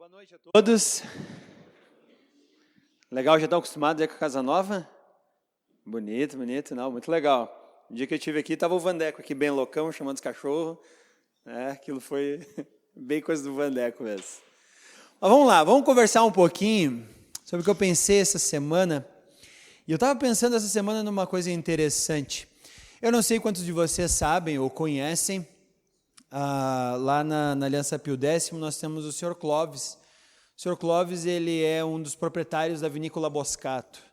Boa noite a todos. Legal, já estão acostumados aí com a casa nova? Bonito, bonito, não, muito legal. O dia que eu estive aqui, estava o Vandeco aqui bem loucão, chamando os cachorros. Aquilo foi bem coisa do Vandeco mesmo. Mas vamos lá, vamos conversar um pouquinho sobre o que eu pensei essa semana. E eu estava pensando essa semana numa coisa interessante. Eu não sei quantos de vocês sabem ou conhecem, lá na Aliança Pio X, nós temos o Sr. Clóvis. O Sr. Clóvis, ele é um dos proprietários da vinícola Boscato,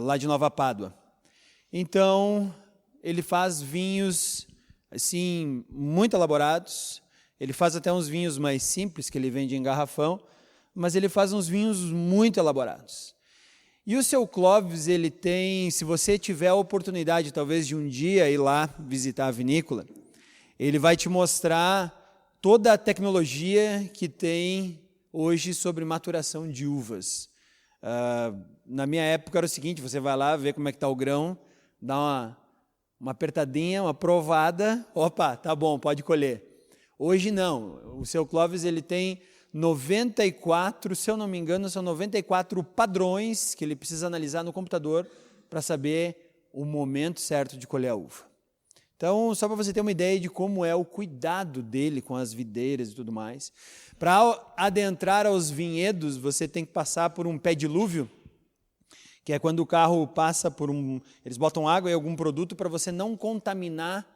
lá de Nova Pádua. Então, ele faz vinhos, assim, muito elaborados. Ele faz até uns vinhos mais simples, que ele vende em garrafão, mas ele faz uns vinhos muito elaborados. E o seu Clóvis, ele tem, se você tiver a oportunidade, talvez, de um dia ir lá visitar a vinícola, ele vai te mostrar toda a tecnologia que tem hoje sobre maturação de uvas. Na minha época era o seguinte, você vai lá, vê como é que está o grão, dá uma apertadinha, uma provada, opa, tá bom, pode colher. Hoje não, o seu Clóvis ele tem 94, se eu não me engano, são 94 padrões que ele precisa analisar no computador para saber o momento certo de colher a uva. Então, só para você ter uma ideia de como é o cuidado dele com as videiras e tudo mais. Para adentrar aos vinhedos, você tem que passar por um pé dilúvio, que é quando o carro passa por eles botam água e algum produto para você não contaminar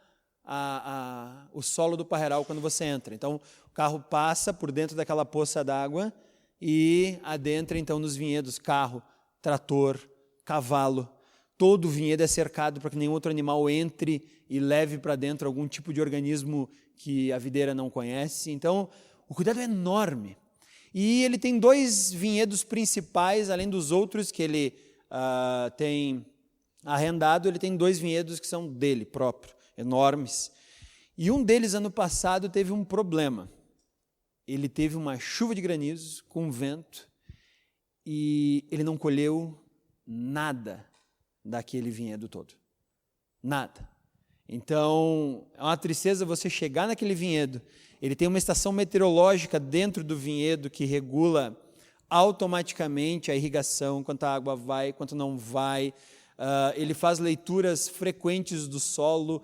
o solo do parreiral quando você entra. Então, o carro passa por dentro daquela poça d'água e adentra, então, nos vinhedos, carro, trator, cavalo. Todo o vinhedo é cercado para que nenhum outro animal entre e leve para dentro algum tipo de organismo que a videira não conhece. Então, o cuidado é enorme. E ele tem 2 vinhedos principais, além dos outros que ele tem arrendado, ele tem 2 vinhedos que são dele próprio, enormes. E um deles, ano passado, teve um problema. Ele teve uma chuva de granizo com vento e ele não colheu nada daquele vinhedo todo. Nada. Então, é uma tristeza você chegar naquele vinhedo. Ele tem uma estação meteorológica dentro do vinhedo que regula automaticamente a irrigação, quanto a água vai, quanto não vai. Ele faz leituras frequentes do solo,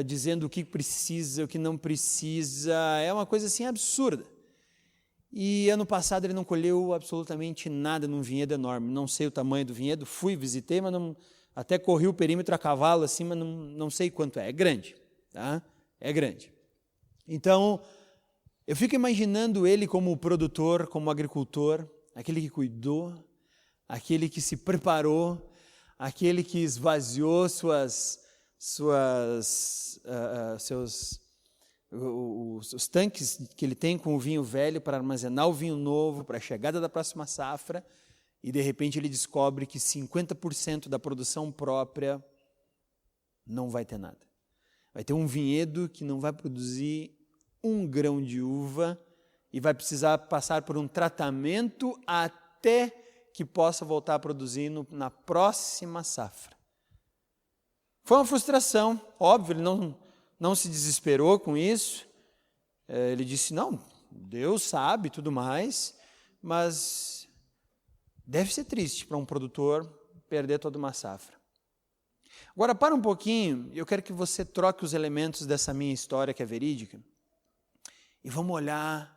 dizendo o que precisa, o que não precisa. É uma coisa assim absurda. E ano passado ele não colheu absolutamente nada num vinhedo enorme. Não sei o tamanho do vinhedo, fui, visitei, mas não, até corri o perímetro a cavalo, assim, mas não sei quanto é. É grande, tá? É grande. Então, eu fico imaginando ele como produtor, como agricultor, aquele que cuidou, aquele que se preparou, aquele que esvaziou os tanques que ele tem com o vinho velho para armazenar o vinho novo, para a chegada da próxima safra, e de repente ele descobre que 50% da produção própria não vai ter nada. Vai ter um vinhedo que não vai produzir um grão de uva e vai precisar passar por um tratamento até que possa voltar a produzir na próxima safra. Foi uma frustração, óbvio, ele não se desesperou com isso. Ele disse, não, Deus sabe tudo mais, mas deve ser triste para um produtor perder toda uma safra. Agora, para um pouquinho, eu quero que você troque os elementos dessa minha história, que é verídica, e vamos olhar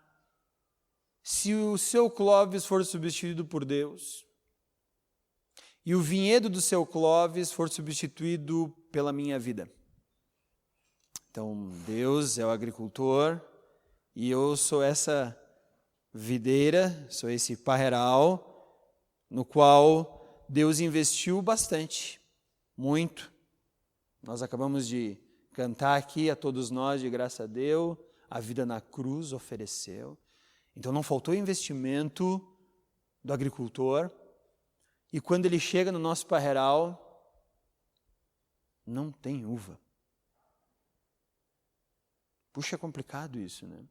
se o seu Clóvis for substituído por Deus e o vinhedo do seu Clóvis for substituído pela minha vida. Então, Deus é o agricultor e eu sou essa videira, sou esse parreiral no qual Deus investiu bastante, muito. Nós acabamos de cantar aqui a todos nós, de graça a Deus, a vida na cruz ofereceu. Então não faltou investimento do agricultor. E quando ele chega no nosso parreiral, não tem uva. Puxa, é complicado isso, né?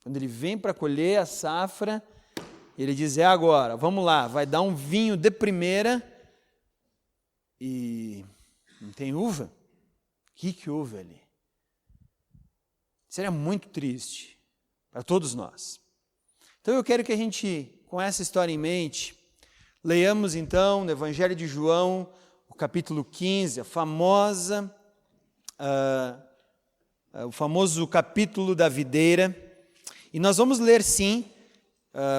Quando ele vem para colher a safra, ele diz, agora, vamos lá, vai dar um vinho de primeira e não tem uva? O que houve ali? Seria muito triste para todos nós. Então eu quero que a gente, com essa história em mente, leiamos então no Evangelho de João, o capítulo 15, o famoso capítulo da videira. E nós vamos ler sim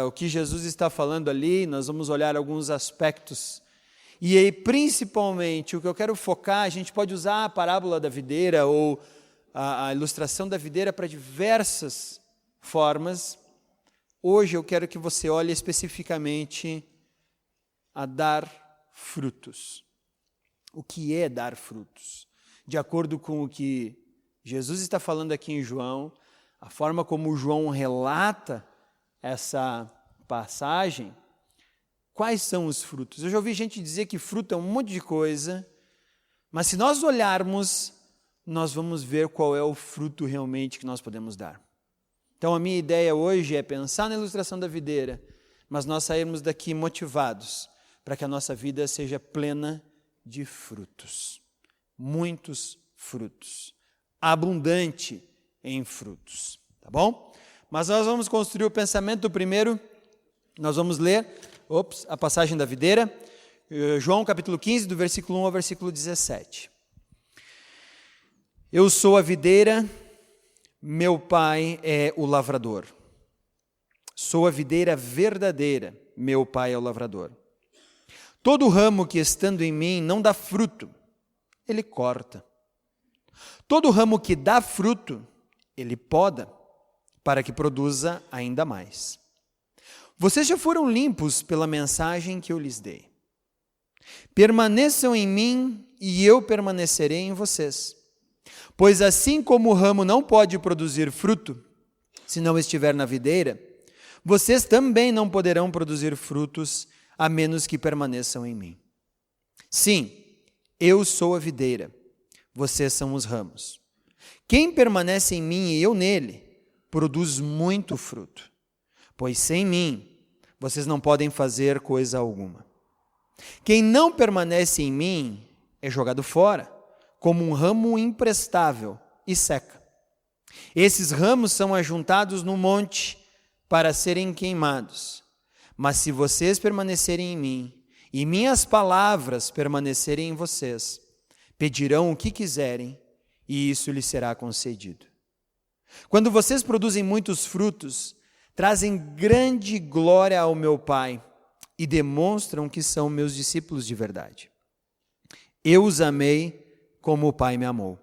o que Jesus está falando ali, nós vamos olhar alguns aspectos. E aí, principalmente, o que eu quero focar, a gente pode usar a parábola da videira ou a ilustração da videira para diversas formas. Hoje eu quero que você olhe especificamente a dar frutos. O que é dar frutos? De acordo com o que Jesus está falando aqui em João, a forma como João relata essa passagem, quais são os frutos? Eu já ouvi gente dizer que fruto é um monte de coisa, mas se nós olharmos, nós vamos ver qual é o fruto realmente que nós podemos dar. Então a minha ideia hoje é pensar na ilustração da videira, mas nós sairmos daqui motivados para que a nossa vida seja plena de frutos. Muitos frutos. Abundante em frutos. Tá bom? Mas nós vamos construir o pensamento primeiro. Nós vamos ler a passagem da videira. João capítulo 15, do versículo 1 ao versículo 17. Eu sou a videira, meu pai é o lavrador. Sou a videira verdadeira, meu pai é o lavrador. Todo ramo que estando em mim não dá fruto, ele corta. Todo ramo que dá fruto, ele poda, para que produza ainda mais. Vocês já foram limpos pela mensagem que eu lhes dei. Permaneçam em mim e eu permanecerei em vocês. Pois assim como o ramo não pode produzir fruto, se não estiver na videira, vocês também não poderão produzir frutos, a menos que permaneçam em mim. Sim, eu sou a videira, vocês são os ramos. Quem permanece em mim e eu nele, produz muito fruto, pois sem mim, vocês não podem fazer coisa alguma. Quem não permanece em mim é jogado fora, como um ramo imprestável, e seca. Esses ramos são ajuntados no monte para serem queimados. Mas se vocês permanecerem em mim, e minhas palavras permanecerem em vocês, pedirão o que quiserem, e isso lhes será concedido. Quando vocês produzem muitos frutos, trazem grande glória ao meu Pai, e demonstram que são meus discípulos de verdade. Eu os amei como o Pai me amou.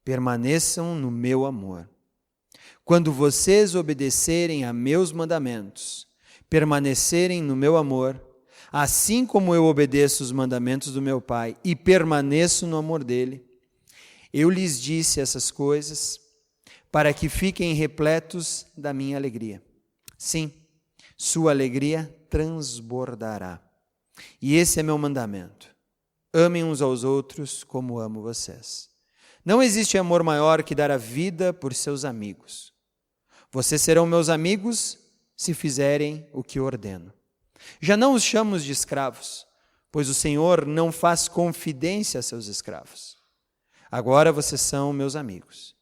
Permaneçam no meu amor. Quando vocês obedecerem a meus mandamentos, permanecerem no meu amor, assim como eu obedeço os mandamentos do meu Pai e permaneço no amor dele, eu lhes disse essas coisas para que fiquem repletos da minha alegria. Sim, sua alegria transbordará. E esse é meu mandamento. Amem uns aos outros como amo vocês. Não existe amor maior que dar a vida por seus amigos. Vocês serão meus amigos se fizerem o que ordeno. Já não os chamo de escravos, pois o Senhor não faz confidência a seus escravos. Agora vocês são meus amigos,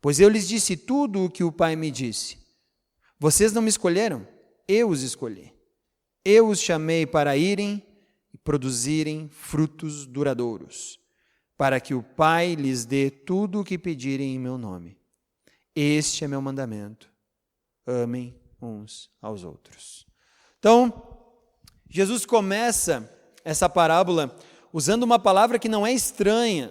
pois eu lhes disse tudo o que o Pai me disse. Vocês não me escolheram, eu os escolhi. Eu os chamei para irem e produzirem frutos duradouros, para que o Pai lhes dê tudo o que pedirem em meu nome. Este é meu mandamento. Amem uns aos outros. Então, Jesus começa essa parábola usando uma palavra que não é estranha,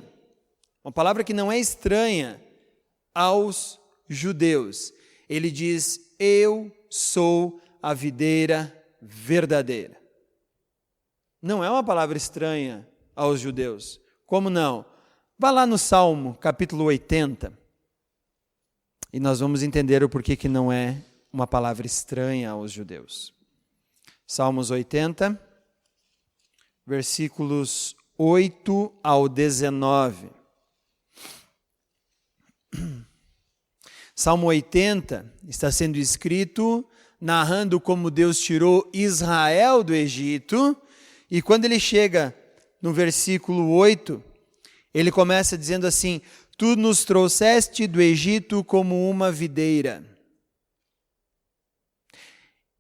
aos judeus. Ele diz, eu sou a videira verdadeira. Não é uma palavra estranha aos judeus. Como não? Vá lá no Salmo, capítulo 80, e nós vamos entender o porquê que não é uma palavra estranha aos judeus. Salmos 80, versículos 8 ao 19. Salmo 80 está sendo escrito narrando como Deus tirou Israel do Egito, e quando ele chega no versículo 8, ele começa dizendo assim, tu nos trouxeste do Egito como uma videira.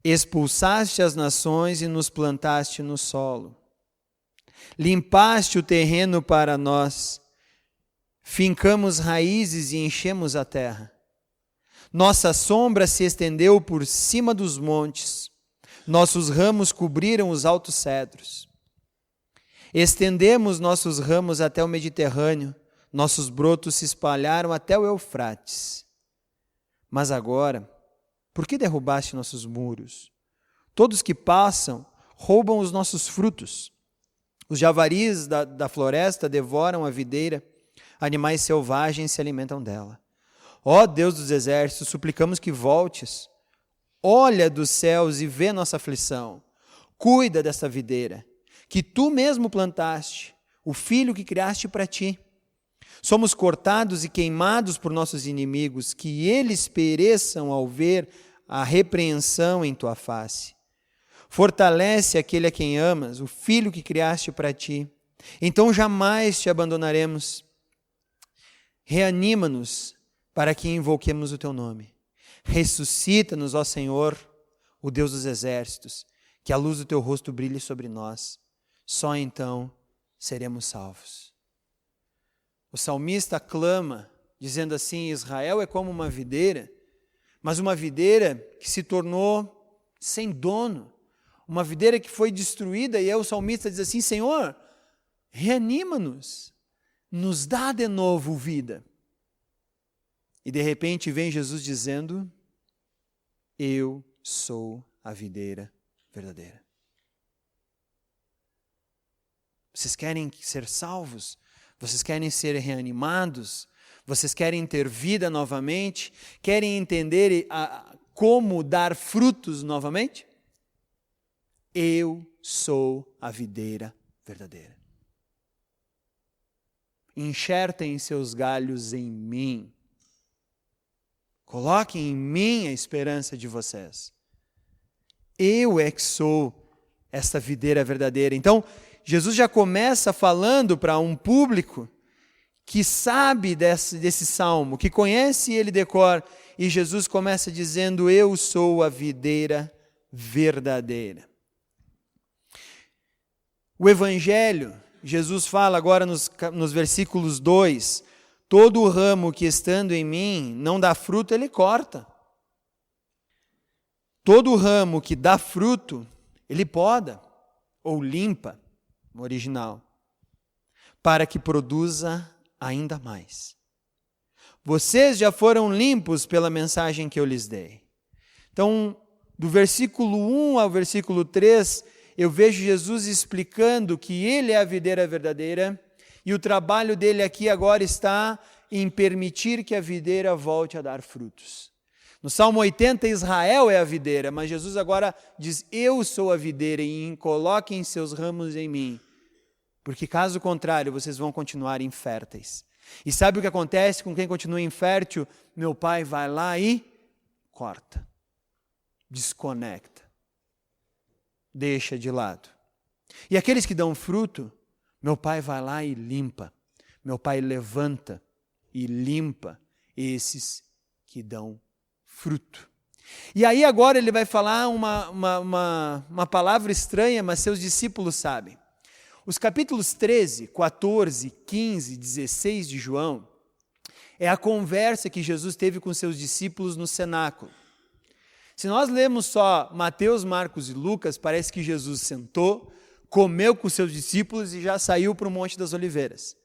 Expulsaste as nações e nos plantaste no solo. Limpaste o terreno para nós. Fincamos raízes e enchemos a terra. Nossa sombra se estendeu por cima dos montes. Nossos ramos cobriram os altos cedros. Estendemos nossos ramos até o Mediterrâneo. Nossos brotos se espalharam até o Eufrates. Mas agora, por que derrubaste nossos muros? Todos que passam roubam os nossos frutos. Os javaris da floresta devoram a videira. Animais selvagens se alimentam dela. Ó Deus dos exércitos, suplicamos que voltes. Olha dos céus e vê nossa aflição. Cuida dessa videira, que tu mesmo plantaste, o filho que criaste para ti. Somos cortados e queimados por nossos inimigos, que eles pereçam ao ver a repreensão em tua face. Fortalece aquele a quem amas, o filho que criaste para ti. Então jamais te abandonaremos. Reanima-nos para que invoquemos o teu nome. Ressuscita-nos, ó Senhor, o Deus dos exércitos, que a luz do teu rosto brilhe sobre nós. Só então seremos salvos. O salmista clama, dizendo assim: Israel é como uma videira, mas uma videira que se tornou sem dono, uma videira que foi destruída, e aí o salmista diz assim: Senhor, reanima-nos, nos dá de novo vida. E de repente vem Jesus dizendo: eu sou a videira verdadeira. Vocês querem ser salvos? Vocês querem ser reanimados? Vocês querem ter vida novamente? Querem entender como dar frutos novamente? Eu sou a videira verdadeira. Enxertem seus galhos em mim. Coloquem em mim a esperança de vocês. Eu é que sou esta videira verdadeira. Então, Jesus já começa falando para um público que sabe desse salmo, que conhece ele de cor, e Jesus começa dizendo: eu sou a videira verdadeira. O Evangelho, Jesus fala agora nos versículos 2, todo o ramo que estando em mim não dá fruto, ele corta. Todo o ramo que dá fruto, ele poda, ou limpa, no original, para que produza ainda mais. Vocês já foram limpos pela mensagem que eu lhes dei. Então, do versículo 1 ao versículo 3, eu vejo Jesus explicando que ele é a videira verdadeira, e o trabalho dele aqui agora está em permitir que a videira volte a dar frutos. No Salmo 80, Israel é a videira, mas Jesus agora diz: eu sou a videira e coloquem seus ramos em mim, porque caso contrário vocês vão continuar inférteis. E sabe o que acontece com quem continua infértil? Meu pai vai lá e corta, desconecta, deixa de lado. E aqueles que dão fruto, meu pai vai lá e limpa. Meu pai levanta e limpa esses que dão fruto. E aí agora ele vai falar uma palavra estranha, mas seus discípulos sabem. Os capítulos 13, 14, 15, 16 de João é a conversa que Jesus teve com seus discípulos no cenáculo. Se nós lemos só Mateus, Marcos e Lucas, parece que Jesus sentou, comeu com seus discípulos e já saiu para o Monte das Oliveiras.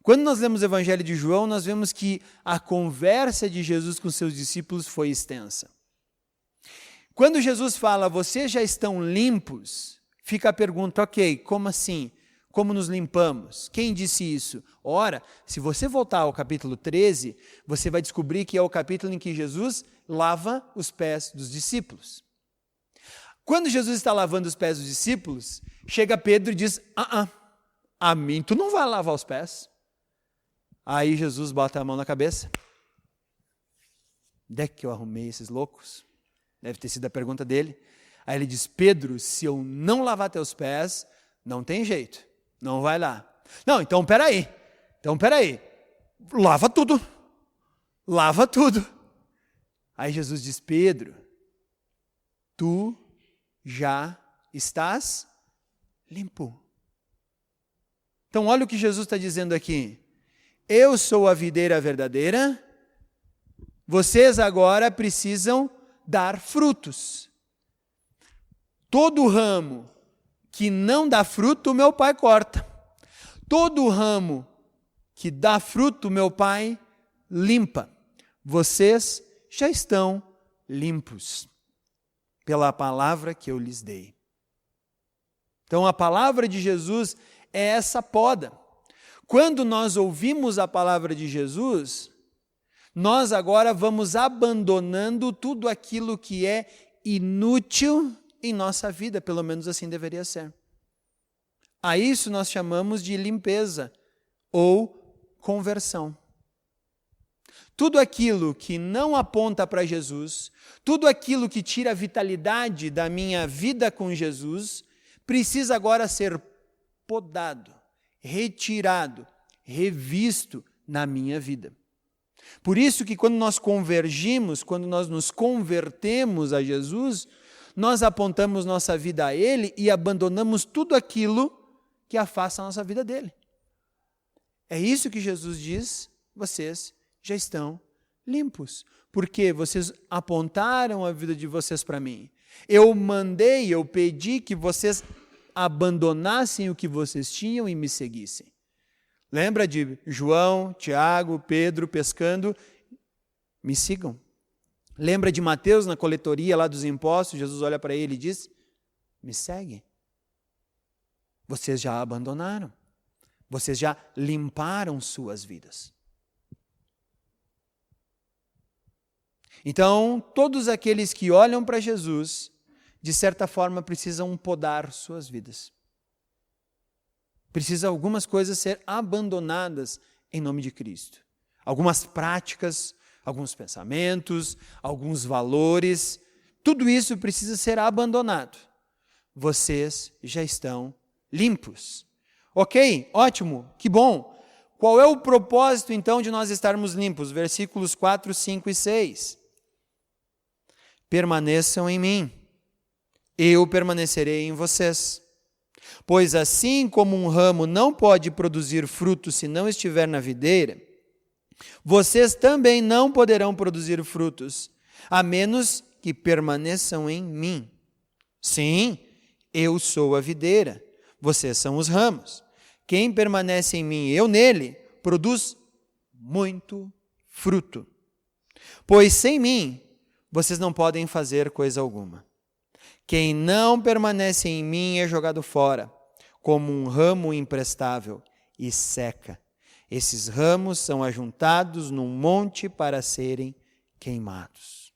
Quando nós lemos o Evangelho de João, nós vemos que a conversa de Jesus com seus discípulos foi extensa. Quando Jesus fala: vocês já estão limpos, fica a pergunta: ok, como assim? Como nos limpamos? Quem disse isso? Ora, se você voltar ao capítulo 13, você vai descobrir que é o capítulo em que Jesus lava os pés dos discípulos. Quando Jesus está lavando os pés dos discípulos, chega Pedro e diz: a mim tu não vai lavar os pés. Aí Jesus bota a mão na cabeça: onde é que eu arrumei esses loucos? Deve ter sido a pergunta dele. Aí ele diz: Pedro, se eu não lavar teus pés, não tem jeito, não vai lá. Não, então peraí, lava tudo. Aí Jesus diz: Pedro, tu já estás limpo. Então, olha o que Jesus está dizendo aqui. Eu sou a videira verdadeira, vocês agora precisam dar frutos. Todo ramo que não dá fruto, meu Pai corta. Todo ramo que dá fruto, meu Pai limpa. Vocês já estão limpos pela palavra que eu lhes dei. Então, a palavra de Jesus é essa poda. Quando nós ouvimos a palavra de Jesus, nós agora vamos abandonando tudo aquilo que é inútil em nossa vida, pelo menos assim deveria ser. A isso nós chamamos de limpeza ou conversão. Tudo aquilo que não aponta para Jesus, tudo aquilo que tira a vitalidade da minha vida com Jesus, precisa agora ser podado, retirado, revisto na minha vida. Por isso que quando nós convergimos, quando nós nos convertemos a Jesus, nós apontamos nossa vida a Ele e abandonamos tudo aquilo que afasta a nossa vida dele. É isso que Jesus diz, vocês já estão limpos, porque vocês apontaram a vida de vocês para mim. Eu pedi que vocês abandonassem o que vocês tinham e me seguissem. Lembra de João, Tiago, Pedro pescando? Me sigam. Lembra de Mateus na coletoria lá dos impostos? Jesus olha para ele e diz, me segue. Vocês já abandonaram. Vocês já limparam suas vidas. Então, todos aqueles que olham para Jesus, de certa forma, precisam podar suas vidas. Precisa algumas coisas ser abandonadas em nome de Cristo. Algumas práticas, alguns pensamentos, alguns valores, tudo isso precisa ser abandonado. Vocês já estão limpos. Ok, ótimo, que bom. Qual é o propósito então de nós estarmos limpos? Versículos 4, 5 e 6. Permaneçam em mim, eu permanecerei em vocês. Pois assim como um ramo não pode produzir fruto se não estiver na videira, vocês também não poderão produzir frutos, a menos que permaneçam em mim. Sim, eu sou a videira, vocês são os ramos. Quem permanece em mim e eu nele, produz muito fruto. Pois sem mim, vocês não podem fazer coisa alguma. Quem não permanece em mim é jogado fora, como um ramo imprestável, e seca. Esses ramos são ajuntados num monte para serem queimados.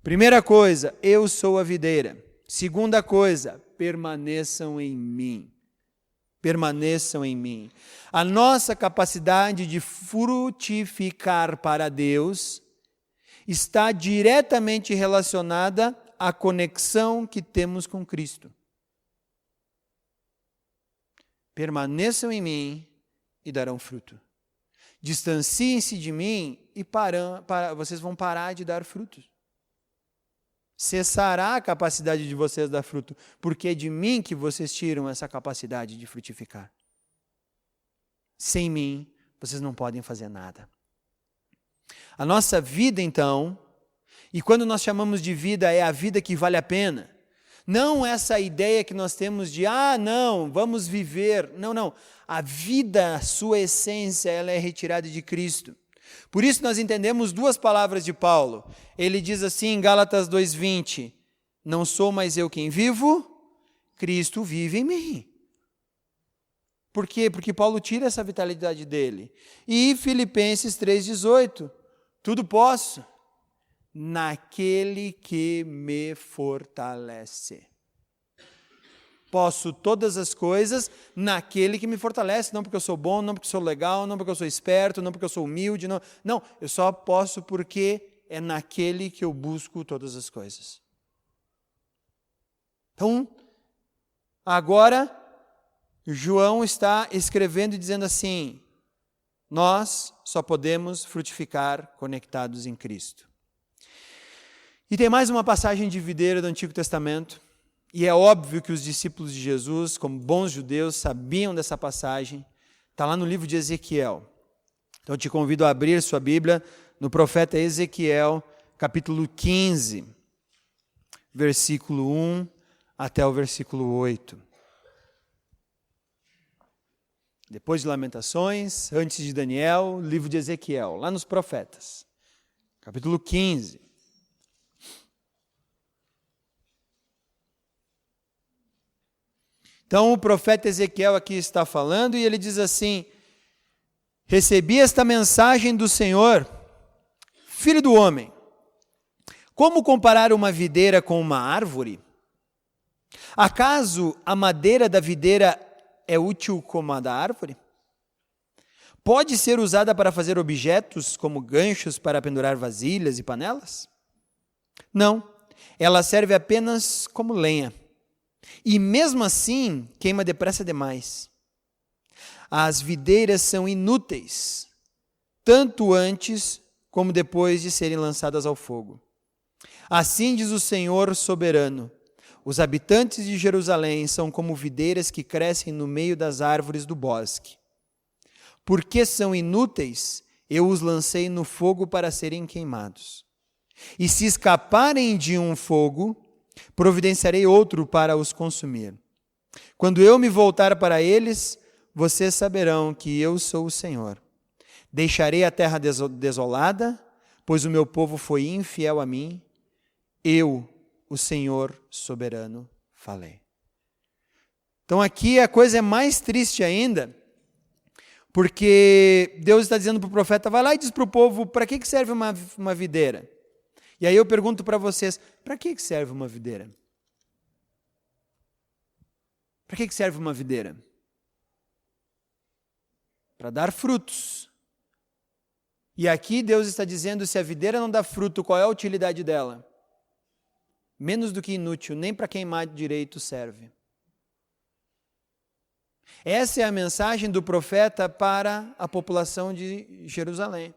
Primeira coisa, eu sou a videira. Segunda coisa, permaneçam em mim. Permaneçam em mim. A nossa capacidade de frutificar para Deus está diretamente relacionada à conexão que temos com Cristo. Permaneçam em mim e darão fruto. Distanciem-se de mim e vocês vão parar de dar frutos. Cessará a capacidade de vocês dar fruto, porque é de mim que vocês tiram essa capacidade de frutificar. Sem mim, vocês não podem fazer nada. A nossa vida, então, e quando nós chamamos de vida, é a vida que vale a pena. Não essa ideia que nós temos de, não, vamos viver. Não. A vida, a sua essência, ela é retirada de Cristo. Por isso nós entendemos duas palavras de Paulo. Ele diz assim em Gálatas 2:20, não sou mais eu quem vivo, Cristo vive em mim. Por quê? Porque Paulo tira essa vitalidade dele. E Filipenses 3:18, tudo posso naquele que me fortalece. Posso todas as coisas naquele que me fortalece, não porque eu sou bom, não porque eu sou legal, não porque eu sou esperto, não porque eu sou humilde, não, eu só posso porque é naquele que eu busco todas as coisas. Então, agora, João está escrevendo e dizendo assim, nós só podemos frutificar conectados em Cristo. E tem mais uma passagem de videira do Antigo Testamento, e é óbvio que os discípulos de Jesus, como bons judeus, sabiam dessa passagem. Está lá no livro de Ezequiel. Então eu te convido a abrir sua Bíblia no profeta Ezequiel, capítulo 15, versículo 1 até o versículo 8. Depois de Lamentações, antes de Daniel, livro de Ezequiel, lá nos profetas. Capítulo 15. Então o profeta Ezequiel aqui está falando e ele diz assim: recebi esta mensagem do Senhor, filho do homem. Como comparar uma videira com uma árvore? Acaso a madeira da videira é útil como a da árvore? Pode ser usada para fazer objetos como ganchos para pendurar vasilhas e panelas? Não, ela serve apenas como lenha. E mesmo assim, queima depressa demais. As videiras são inúteis, tanto antes como depois de serem lançadas ao fogo. Assim diz o Senhor soberano: os habitantes de Jerusalém são como videiras que crescem no meio das árvores do bosque. Porque são inúteis, eu os lancei no fogo para serem queimados. E se escaparem de um fogo, providenciarei outro para os consumir. Quando eu me voltar para eles, vocês saberão que eu sou o Senhor. Deixarei a terra desolada, pois o meu povo foi infiel a mim. Eu, o Senhor soberano, falei. Então aqui a coisa é mais triste ainda, porque Deus está dizendo para o profeta: vai lá e diz para o povo, para que serve uma videira? E aí eu pergunto para vocês, para que serve uma videira? Para que serve uma videira? Para dar frutos. E aqui Deus está dizendo, se a videira não dá fruto, qual é a utilidade dela? Menos do que inútil, nem para queimar direito serve. Essa é a mensagem do profeta para a população de Jerusalém.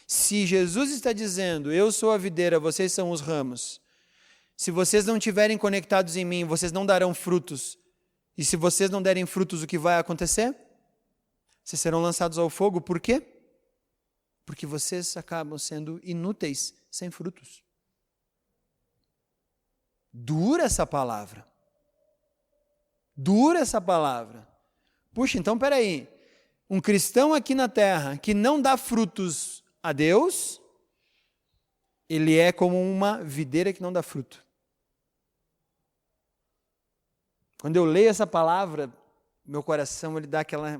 Se Jesus está dizendo, eu sou a videira, vocês são os ramos, se vocês não estiverem conectados em mim, vocês não darão frutos, e se vocês não derem frutos, o que vai acontecer? Vocês serão lançados ao fogo, por quê? Porque vocês acabam sendo inúteis, sem frutos. Dura essa palavra. Dura essa palavra. Puxa, então peraí, um cristão aqui na terra que não dá frutos a Deus, ele é como uma videira que não dá fruto. Quando eu leio essa palavra, meu coração ele dá aquela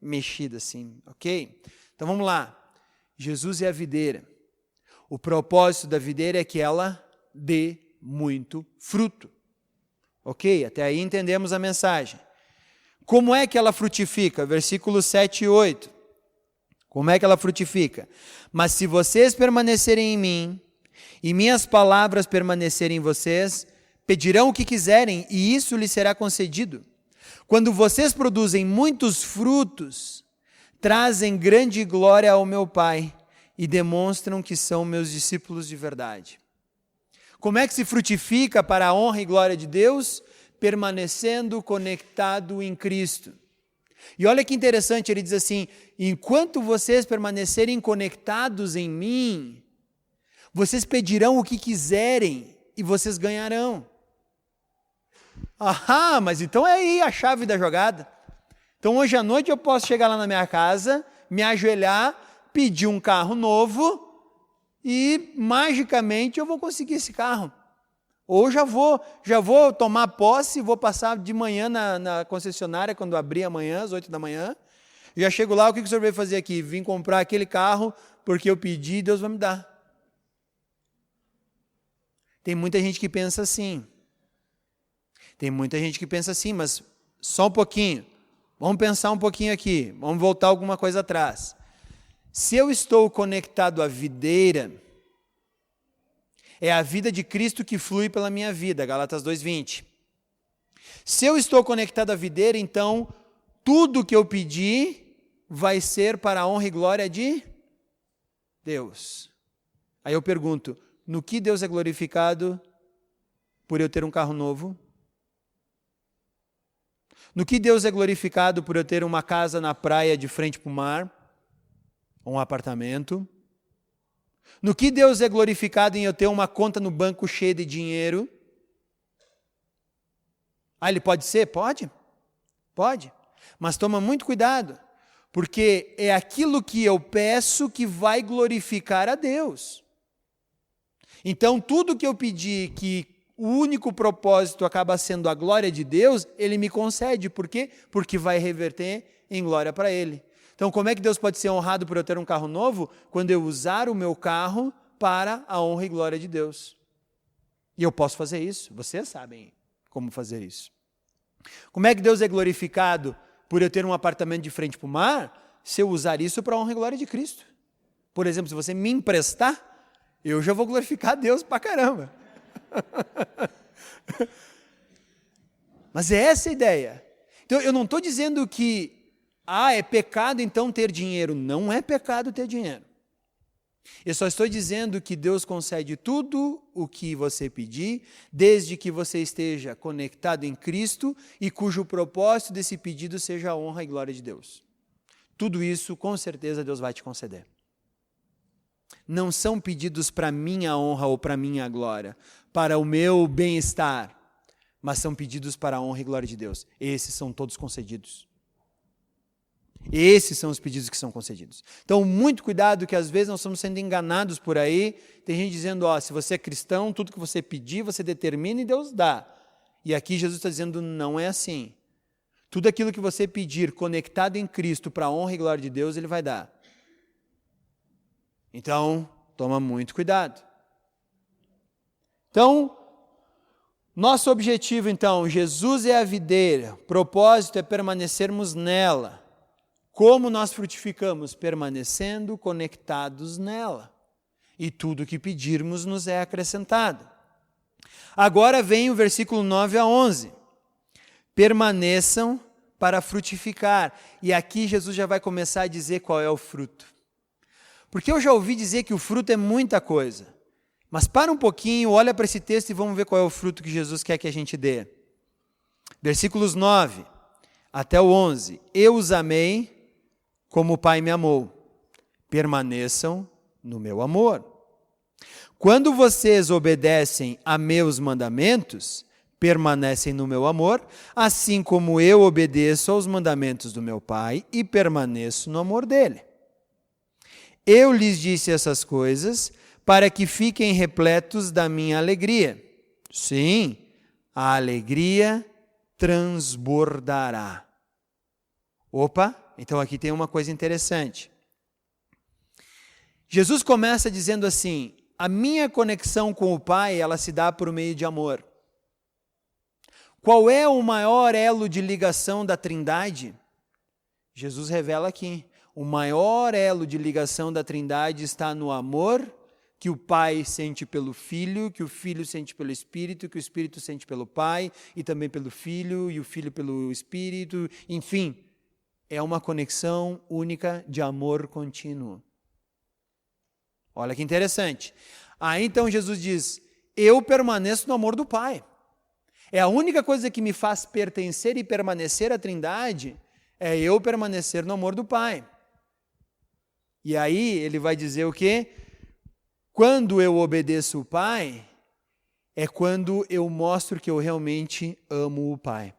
mexida assim, ok? Então vamos lá. Jesus é a videira. O propósito da videira é que ela dê muito fruto. Ok? Até aí entendemos a mensagem. Como é que ela frutifica? Versículos 7 e 8. Como é que ela frutifica? Mas se vocês permanecerem em mim, e minhas palavras permanecerem em vocês, pedirão o que quiserem, e isso lhes será concedido. Quando vocês produzem muitos frutos, trazem grande glória ao meu Pai, e demonstram que são meus discípulos de verdade. Como é que se frutifica para a honra e glória de Deus? Permanecendo conectado em Cristo. E olha que interessante, ele diz assim, enquanto vocês permanecerem conectados em mim, vocês pedirão o que quiserem e vocês ganharão. Ah, mas então é aí a chave da jogada. Então hoje à noite eu posso chegar lá na minha casa, me ajoelhar, pedir um carro novo e magicamente eu vou conseguir esse carro. Ou já vou tomar posse, vou passar de manhã na concessionária, quando abrir amanhã, às 8 da manhã. Já chego lá, o que o senhor veio fazer aqui? Vim comprar aquele carro, porque eu pedi e Deus vai me dar. Tem muita gente que pensa assim. Mas só um pouquinho. Vamos pensar um pouquinho aqui. Vamos voltar alguma coisa atrás. Se eu estou conectado à videira, é a vida de Cristo que flui pela minha vida, Gálatas 2:20. Se eu estou conectado à videira, então, tudo que eu pedir vai ser para a honra e glória de Deus. Aí eu pergunto, no que Deus é glorificado por eu ter um carro novo? No que Deus é glorificado por eu ter uma casa na praia de frente para o mar? Um apartamento? No que Deus é glorificado em eu ter uma conta no banco cheia de dinheiro? Ah, ele pode ser? Pode. Pode. Mas toma muito cuidado, porque é aquilo que eu peço que vai glorificar a Deus. Então, tudo que eu pedir que o único propósito acaba sendo a glória de Deus, Ele me concede. Por quê? Porque vai reverter em glória para Ele. Então, como é que Deus pode ser honrado por eu ter um carro novo? Quando eu usar o meu carro para a honra e glória de Deus. E eu posso fazer isso, vocês sabem como fazer isso. Como é que Deus é glorificado por eu ter um apartamento de frente para o mar? Se eu usar isso para a honra e glória de Cristo. Por exemplo, se você me emprestar, eu já vou glorificar Deus pra caramba. Mas é essa a ideia. Então, eu não estou dizendo que é pecado então ter dinheiro. Não é pecado ter dinheiro. Eu só estou dizendo que Deus concede tudo o que você pedir, desde que você esteja conectado em Cristo e cujo propósito desse pedido seja a honra e glória de Deus. Tudo isso, com certeza, Deus vai te conceder. Não são pedidos para minha honra ou para minha glória, para o meu bem-estar, mas são pedidos para a honra e glória de Deus. Esses são todos concedidos. Esses são os pedidos que são concedidos. Então, muito cuidado, que às vezes nós estamos sendo enganados por aí. Tem gente dizendo, se você é cristão, tudo que você pedir, você determina e Deus dá. E aqui Jesus está dizendo, não é assim. Tudo aquilo que você pedir conectado em Cristo para a honra e glória de Deus, Ele vai dar. Então, toma muito cuidado. Então, nosso objetivo, então, Jesus é a videira, o propósito é permanecermos nela. Como nós frutificamos? Permanecendo conectados nela. E tudo que pedirmos nos é acrescentado. Agora vem o versículo 9 a 11. Permaneçam para frutificar. E aqui Jesus já vai começar a dizer qual é o fruto. Porque eu já ouvi dizer que o fruto é muita coisa. Mas para um pouquinho, olha para esse texto e vamos ver qual é o fruto que Jesus quer que a gente dê. Versículos 9 até o 11. Eu os amei como o Pai me amou. Permaneçam no meu amor. Quando vocês obedecem a meus mandamentos, permanecem no meu amor, assim como eu obedeço aos mandamentos do meu Pai e permaneço no amor dele. Eu lhes disse essas coisas para que fiquem repletos da minha alegria. Sim, a alegria transbordará. Opa, então aqui tem uma coisa interessante. Jesus começa dizendo assim, a minha conexão com o Pai, ela se dá por meio de amor. Qual é o maior elo de ligação da Trindade? Jesus revela aqui. O maior elo de ligação da Trindade está no amor que o Pai sente pelo Filho, que o Filho sente pelo Espírito, que o Espírito sente pelo Pai, e também pelo Filho, e o Filho pelo Espírito, enfim. É uma conexão única de amor contínuo. Olha que interessante. Aí então Jesus diz, eu permaneço no amor do Pai. É a única coisa que me faz pertencer e permanecer à Trindade, é eu permanecer no amor do Pai. E aí ele vai dizer o quê? Quando eu obedeço o Pai, é quando eu mostro que eu realmente amo o Pai.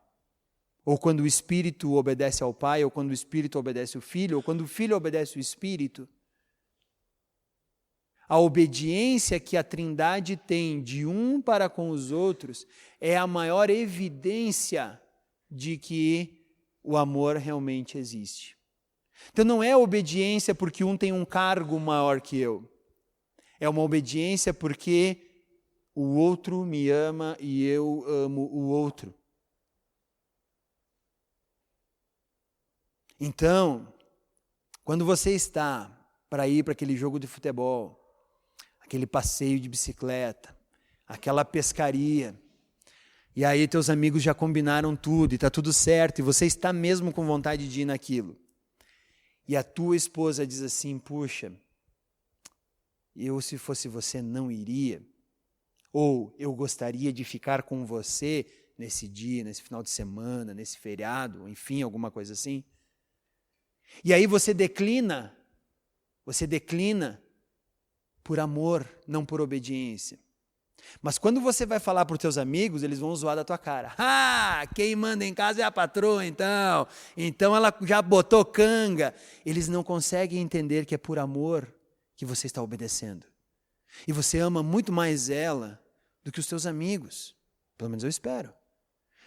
Ou quando o Espírito obedece ao Pai, ou quando o Espírito obedece ao Filho, ou quando o Filho obedece ao Espírito. A obediência que a Trindade tem de um para com os outros é a maior evidência de que o amor realmente existe. Então não é obediência porque um tem um cargo maior que eu. É uma obediência porque o outro me ama e eu amo o outro. Então, quando você está para ir para aquele jogo de futebol, aquele passeio de bicicleta, aquela pescaria, e aí teus amigos já combinaram tudo e está tudo certo, e você está mesmo com vontade de ir naquilo. E a tua esposa diz assim, puxa, eu, se fosse você, não iria. Ou eu gostaria de ficar com você nesse dia, nesse final de semana, nesse feriado, enfim, alguma coisa assim. E aí você declina por amor, não por obediência. Mas quando você vai falar para os teus amigos, eles vão zoar da tua cara. Ah, quem manda em casa é a patroa, então. Então ela já botou canga. Eles não conseguem entender que é por amor que você está obedecendo. E você ama muito mais ela do que os teus amigos. Pelo menos eu espero.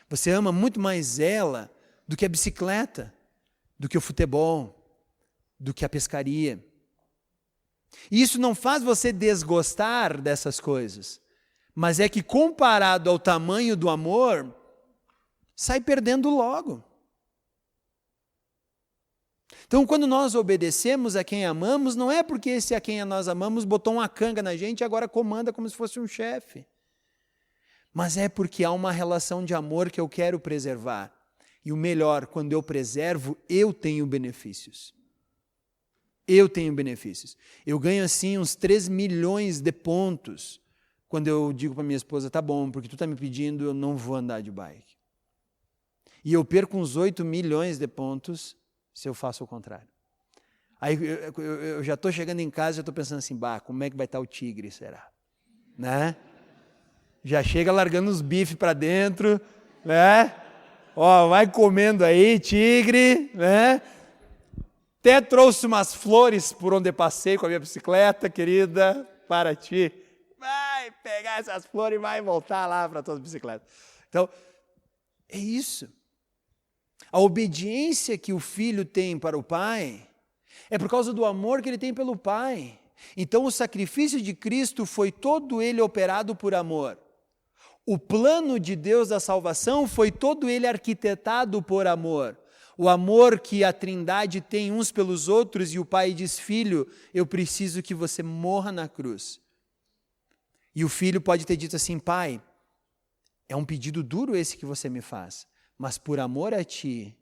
Você ama muito mais ela do que a bicicleta, do que o futebol, do que a pescaria. E isso não faz você desgostar dessas coisas, mas é que comparado ao tamanho do amor, sai perdendo logo. Então, quando nós obedecemos a quem amamos, não é porque esse a quem nós amamos botou uma canga na gente e agora comanda como se fosse um chefe. Mas é porque há uma relação de amor que eu quero preservar. E o melhor, quando eu preservo, eu tenho benefícios. Eu tenho benefícios. Eu ganho assim uns 3 milhões de pontos quando eu digo para minha esposa, tá bom, porque tu está me pedindo, eu não vou andar de bike. E eu perco uns 8 milhões de pontos se eu faço o contrário. Aí eu já estou chegando em casa e estou pensando assim, como é que vai estar o tigre, será? Né? Já chega largando os bifes para dentro, né? Ó, vai comendo aí, tigre, né? Até trouxe umas flores por onde passei com a minha bicicleta, querida, para ti. Vai pegar essas flores e vai voltar lá para a tua bicicleta. Então, é isso. A obediência que o filho tem para o pai é por causa do amor que ele tem pelo pai. Então, o sacrifício de Cristo foi todo ele operado por amor. O plano de Deus da salvação foi todo ele arquitetado por amor. O amor que a Trindade tem uns pelos outros e o Pai diz, filho, eu preciso que você morra na cruz. E o filho pode ter dito assim, pai, é um pedido duro esse que você me faz, mas por amor a ti,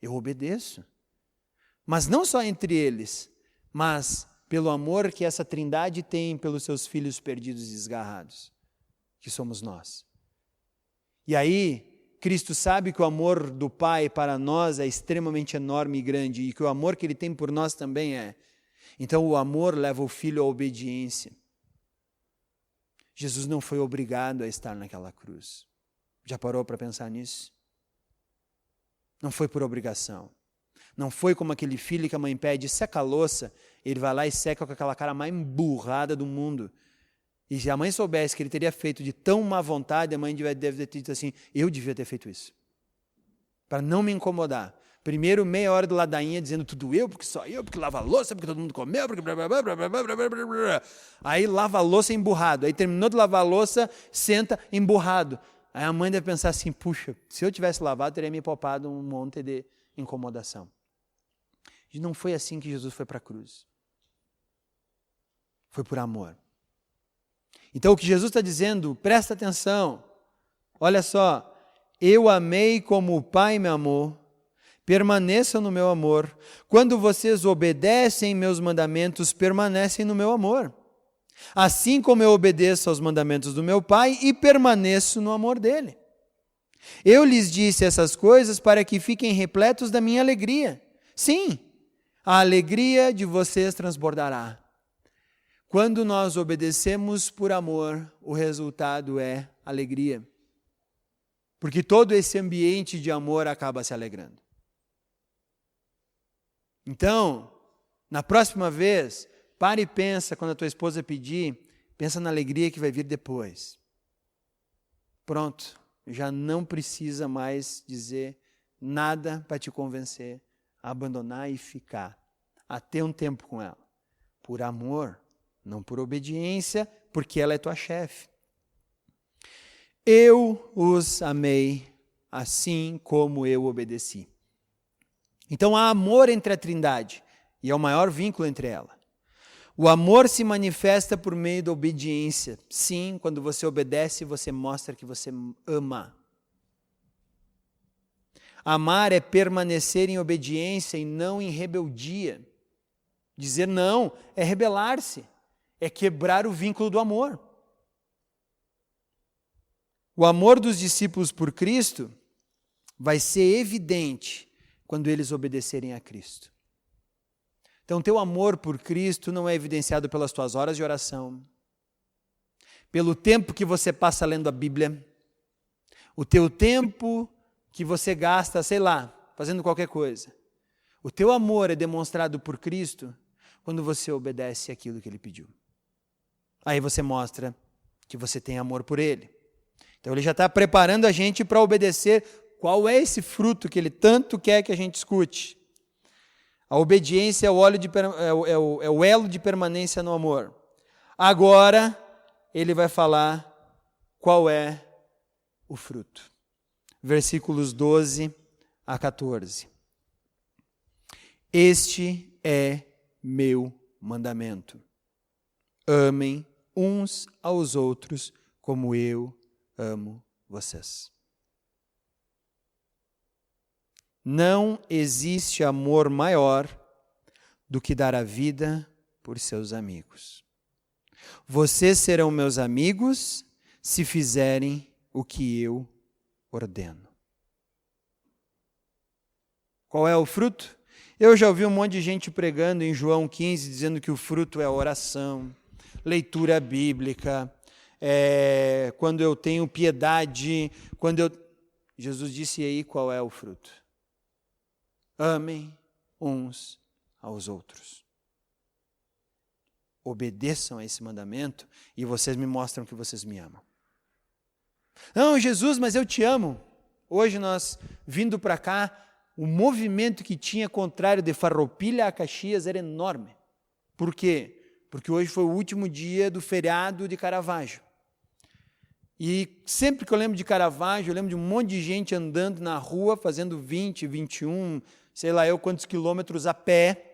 eu obedeço. Mas não só entre eles, mas pelo amor que essa Trindade tem pelos seus filhos perdidos e desgarrados, que somos nós. E aí, Cristo sabe que o amor do Pai para nós é extremamente enorme e grande, e que o amor que Ele tem por nós também é. Então o amor leva o filho à obediência. Jesus não foi obrigado a estar naquela cruz. Já parou para pensar nisso? Não foi por obrigação. Não foi como aquele filho que a mãe pede, seca a louça, ele vai lá e seca com aquela cara mais emburrada do mundo. E se a mãe soubesse que ele teria feito de tão má vontade, a mãe deve ter dito assim, eu devia ter feito isso. Para não me incomodar. Primeiro, meia hora de ladainha, dizendo tudo eu, porque só eu, porque lava a louça, porque todo mundo comeu, porque blá, blá, blá, blá, blá, blá, blá, blá. Aí lava a louça emburrado. Aí terminou de lavar a louça, senta emburrado. Aí a mãe deve pensar assim, puxa, se eu tivesse lavado, teria me poupado um monte de incomodação. E não foi assim que Jesus foi para a cruz. Foi por amor. Então o que Jesus está dizendo, presta atenção, olha só, eu amei como o Pai me amou, permaneçam no meu amor. Quando vocês obedecem meus mandamentos, permanecem no meu amor. Assim como eu obedeço aos mandamentos do meu Pai e permaneço no amor dele. Eu lhes disse essas coisas para que fiquem repletos da minha alegria. Sim, a alegria de vocês transbordará. Quando nós obedecemos por amor, o resultado é alegria. Porque todo esse ambiente de amor acaba se alegrando. Então, na próxima vez, pare e pensa quando a tua esposa pedir, pensa na alegria que vai vir depois. Pronto, já não precisa mais dizer nada para te convencer a abandonar e ficar, a ter um tempo com ela. Por amor, não por obediência, porque ela é tua chefe. Eu os amei assim como eu obedeci. Então há amor entre a Trindade e é o maior vínculo entre ela. O amor se manifesta por meio da obediência. Sim, quando você obedece, você mostra que você ama. Amar é permanecer em obediência e não em rebeldia. Dizer não é rebelar-se. é quebrar o vínculo do amor. O amor dos discípulos por Cristo vai ser evidente quando eles obedecerem a Cristo. Então, teu amor por Cristo não é evidenciado pelas tuas horas de oração, pelo tempo que você passa lendo a Bíblia, o teu tempo que você gasta, sei lá, fazendo qualquer coisa. O teu amor é demonstrado por Cristo quando você obedece aquilo que Ele pediu. Aí você mostra que você tem amor por Ele. Então Ele já está preparando a gente para obedecer. Qual é esse fruto que Ele tanto quer que a gente escute? A obediência é o elo de permanência no amor. Agora, Ele vai falar qual é o fruto. Versículos 12 a 14. Este é meu mandamento. Amem uns aos outros como eu amo vocês. Não existe amor maior do que dar a vida por seus amigos. Vocês serão meus amigos se fizerem o que eu ordeno. Qual é o fruto? Eu já ouvi um monte de gente pregando em João 15, dizendo que o fruto é a oração, leitura bíblica, quando eu tenho piedade, Jesus disse aí qual é o fruto. Amem uns aos outros. Obedeçam a esse mandamento e vocês me mostram que vocês me amam. Não, Jesus, mas eu te amo. Hoje nós, vindo para cá, o movimento que tinha contrário de Farroupilha a Caxias era enorme. Por quê? Porque hoje foi o último dia do feriado de Caravaggio. E sempre que eu lembro de Caravaggio, eu lembro de um monte de gente andando na rua, fazendo 20, 21, sei lá eu quantos quilômetros a pé,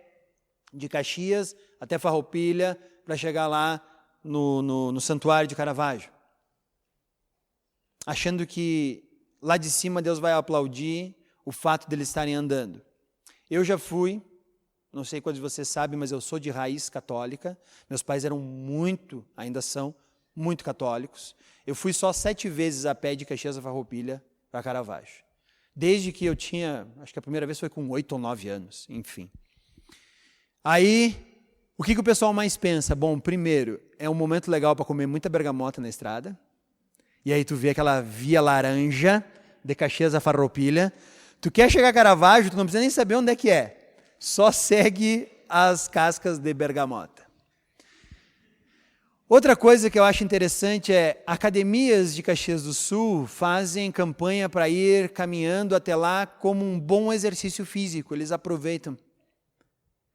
de Caxias até Farroupilha, para chegar lá no santuário de Caravaggio. Achando que lá de cima Deus vai aplaudir o fato de eles estarem andando. Eu já fui, não sei quantos de vocês sabem, mas eu sou de raiz católica. Meus pais eram ainda são, muito católicos. Eu fui só 7 vezes a pé de Caxias a Farroupilha para Caravaggio. Desde que eu tinha, acho que a primeira vez foi com 8 ou 9 anos, enfim. Aí, o que o pessoal mais pensa? Bom, primeiro, é um momento legal para comer muita bergamota na estrada. E aí tu vê aquela via laranja de Caxias a Farroupilha. Tu quer chegar a Caravaggio, tu não precisa nem saber onde é que é. Só segue as cascas de bergamota. Outra coisa que eu acho interessante é academias de Caxias do Sul fazem campanha para ir caminhando até lá como um bom exercício físico. Eles aproveitam.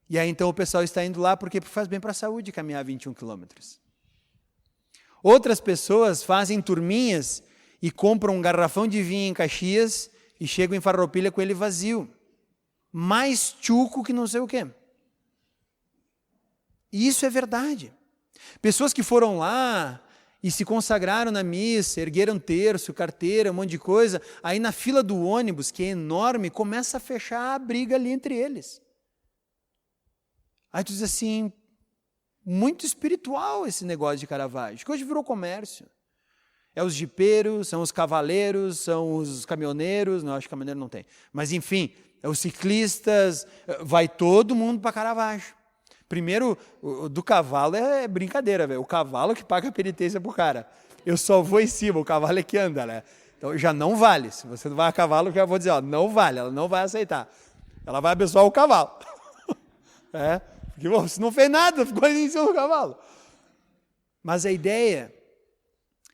E aí então o pessoal está indo lá porque faz bem para a saúde caminhar 21 quilômetros. Outras pessoas fazem turminhas e compram um garrafão de vinho em Caxias e chegam em Farroupilha com ele vazio. Mais tchuco que não sei o quê. E isso é verdade. Pessoas que foram lá e se consagraram na missa, ergueram terço, carteira, um monte de coisa, aí na fila do ônibus, que é enorme, começa a fechar a briga ali entre eles. Aí tu diz assim, muito espiritual esse negócio de Caravaggio, que hoje virou comércio. É os jipeiros, são os cavaleiros, são os caminhoneiros, não, acho que caminhoneiro não tem, mas enfim, é os ciclistas, vai todo mundo para Caravaggio. Primeiro, o do cavalo é brincadeira, velho. O cavalo que paga a penitência pro cara. Eu só vou em cima, o cavalo é que anda, né? Então já não vale. Se você não vai a cavalo, eu já vou dizer, ó, não vale, ela não vai aceitar. Ela vai abençoar o cavalo. Porque bom, você não fez nada, ficou ali em cima do cavalo. Mas a ideia,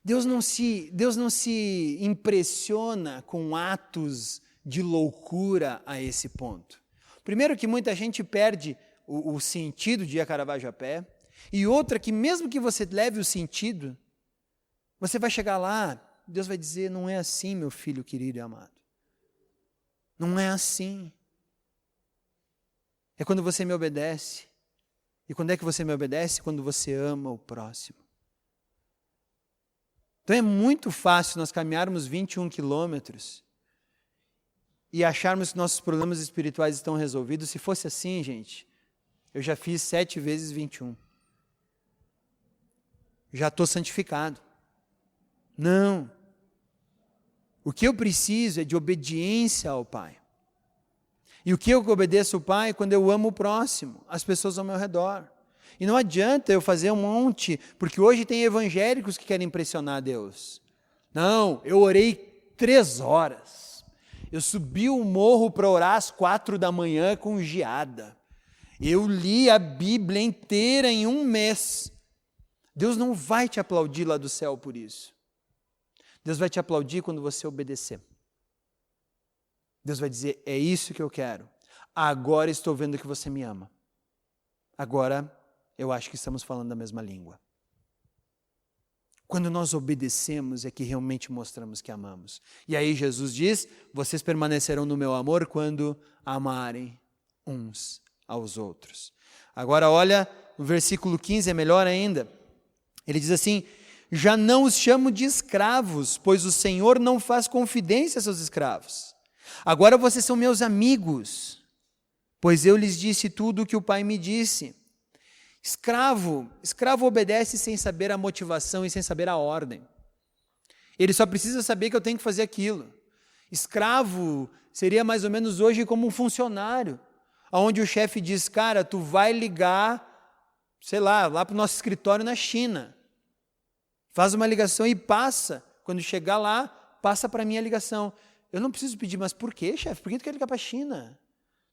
Deus não se impressiona com atos de loucura a esse ponto. Primeiro que muita gente perde o sentido de ir a Caravaggio a pé, e outra que mesmo que você leve o sentido, você vai chegar lá, Deus vai dizer, não é assim, meu filho querido e amado. Não é assim. É quando você me obedece. E quando é que você me obedece? Quando você ama o próximo. Então é muito fácil nós caminharmos 21 quilômetros e acharmos que nossos problemas espirituais estão resolvidos. Se fosse assim, gente, eu já fiz 7 vezes 21. já estou santificado. Não. O que eu preciso é de obediência ao Pai. E o que eu obedeço ao Pai? Quando eu amo o próximo, as pessoas ao meu redor. E não adianta eu fazer um monte, porque hoje tem evangélicos que querem impressionar Deus. Não, eu orei 3 horas. Eu subi o morro para orar às 4 da manhã com geada. Eu li a Bíblia inteira em 1 mês. Deus não vai te aplaudir lá do céu por isso. Deus vai te aplaudir quando você obedecer. Deus vai dizer, é isso que eu quero. Agora estou vendo que você me ama. Agora eu acho que estamos falando a mesma língua. Quando nós obedecemos é que realmente mostramos que amamos. E aí Jesus diz, vocês permanecerão no meu amor quando amarem uns aos outros. Agora olha, no versículo 15 é melhor ainda. Ele diz assim, já não os chamo de escravos, pois o Senhor não faz confidência a seus escravos. Agora vocês são meus amigos, pois eu lhes disse tudo o que o Pai me disse. Escravo obedece sem saber a motivação e sem saber a ordem. Ele só precisa saber que eu tenho que fazer aquilo. Escravo seria mais ou menos hoje como um funcionário, onde o chefe diz, cara, tu vai ligar, sei lá para o nosso escritório na China. Faz uma ligação e passa. Quando chegar lá, passa para mim a ligação. Eu não preciso pedir, mas por quê, chefe? Por que tu quer ligar para a China?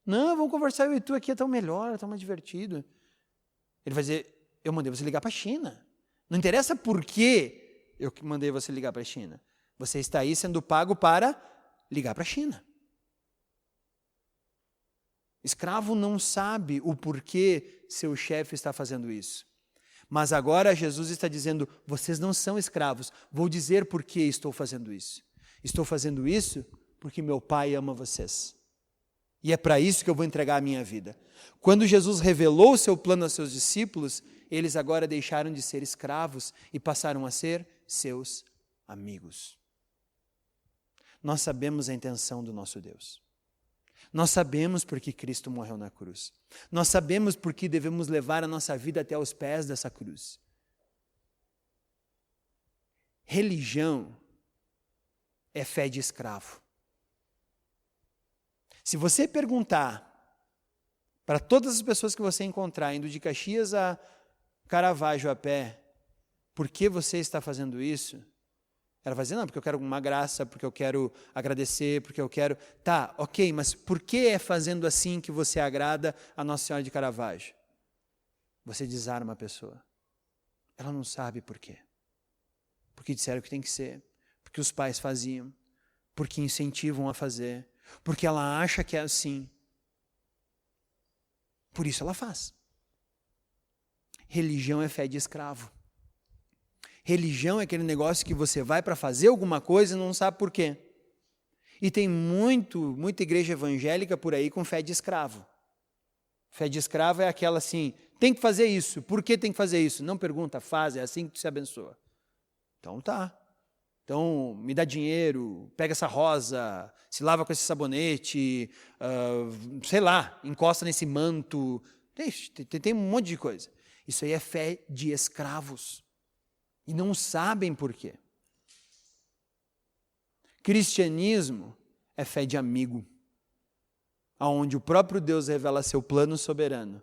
Não, vamos conversar eu e tu aqui, é tão melhor, é tão mais divertido. Ele vai dizer, eu mandei você ligar para a China. Não interessa por que eu mandei você ligar para a China. Você está aí sendo pago para ligar para a China. Escravo não sabe o porquê seu chefe está fazendo isso. Mas agora Jesus está dizendo, vocês não são escravos. Vou dizer por que estou fazendo isso. Estou fazendo isso porque meu Pai ama vocês. E é para isso que eu vou entregar a minha vida. Quando Jesus revelou o seu plano aos seus discípulos, eles agora deixaram de ser escravos e passaram a ser seus amigos. Nós sabemos a intenção do nosso Deus. Nós sabemos por que Cristo morreu na cruz. Nós sabemos por que devemos levar a nossa vida até os pés dessa cruz. Religião é fé de escravo. Se você perguntar para todas as pessoas que você encontrar, indo de Caxias a Caravaggio a pé, por que você está fazendo isso? Ela vai dizer, não, porque eu quero uma graça, porque eu quero agradecer, porque eu quero... Tá, ok, mas por que é fazendo assim que você agrada a Nossa Senhora de Caravaggio? Você desarma a pessoa. Ela não sabe por quê. Porque disseram que tem que ser, porque os pais faziam, porque incentivam a fazer, porque ela acha que é assim. Por isso ela faz. Religião é fé de escravo. Religião é aquele negócio que você vai para fazer alguma coisa e não sabe por quê. E tem muita igreja evangélica por aí com fé de escravo. Fé de escravo é aquela assim, tem que fazer isso. Por que tem que fazer isso? Não pergunta, faz, é assim que tu se abençoa. Então tá. Então me dá dinheiro, pega essa rosa, se lava com esse sabonete, sei lá, encosta nesse manto. Tem um monte de coisa. Isso aí é fé de escravos. E não sabem por quê. Cristianismo é fé de amigo, onde o próprio Deus revela seu plano soberano.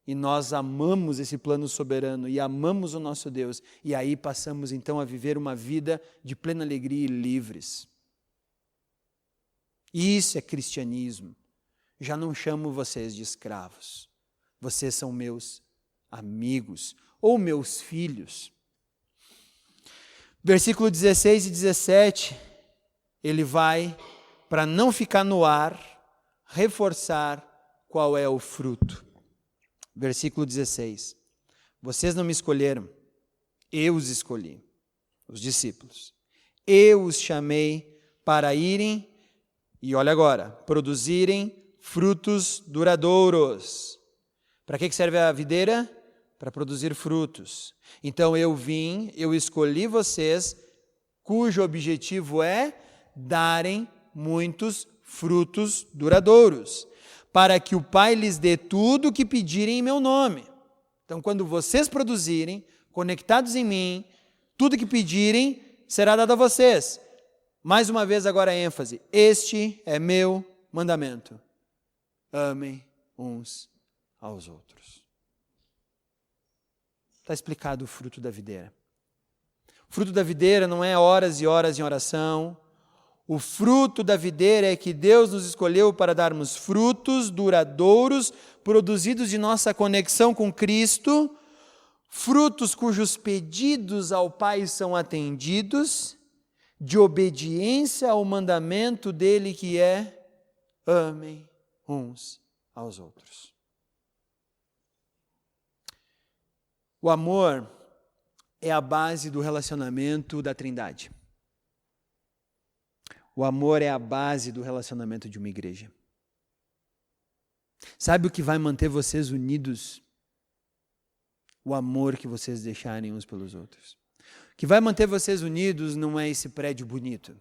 E nós amamos esse plano soberano e amamos o nosso Deus. E aí passamos então a viver uma vida de plena alegria e livres. Isso é cristianismo. Já não chamo vocês de escravos. Vocês são meus amigos ou meus filhos. Versículo 16 e 17, ele vai, para não ficar no ar, reforçar qual é o fruto. Versículo 16, vocês não me escolheram, eu os escolhi, os discípulos. Eu os chamei para irem, e olha agora, produzirem frutos duradouros. Para que serve a videira? Para produzir frutos. Então eu escolhi vocês, cujo objetivo é darem muitos frutos duradouros, para que o Pai lhes dê tudo o que pedirem em meu nome. Então quando vocês produzirem, conectados em mim, tudo que pedirem será dado a vocês. Mais uma vez agora a ênfase, este é meu mandamento. Amem uns aos outros. Está explicado o fruto da videira. O fruto da videira não é horas e horas em oração. O fruto da videira é que Deus nos escolheu para darmos frutos duradouros, produzidos de nossa conexão com Cristo, frutos cujos pedidos ao Pai são atendidos, de obediência ao mandamento dele que é: amem uns aos outros. O amor é a base do relacionamento da Trindade. O amor é a base do relacionamento de uma igreja. Sabe o que vai manter vocês unidos? O amor que vocês deixarem uns pelos outros. O que vai manter vocês unidos não é esse prédio bonito.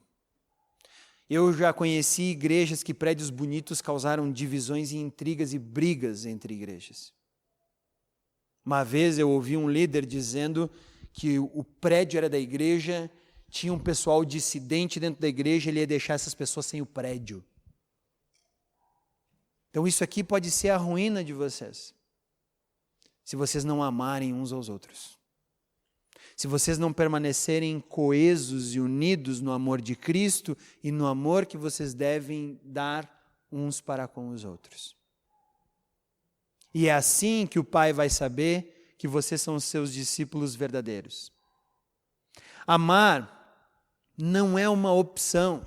Eu já conheci igrejas que prédios bonitos causaram divisões e intrigas e brigas entre igrejas. Uma vez eu ouvi um líder dizendo que o prédio era da igreja, tinha um pessoal dissidente dentro da igreja, ele ia deixar essas pessoas sem o prédio. Então isso aqui pode ser a ruína de vocês, se vocês não amarem uns aos outros. Se vocês não permanecerem coesos e unidos no amor de Cristo e no amor que vocês devem dar uns para com os outros. E é assim que o Pai vai saber que vocês são os seus discípulos verdadeiros. Amar não é uma opção.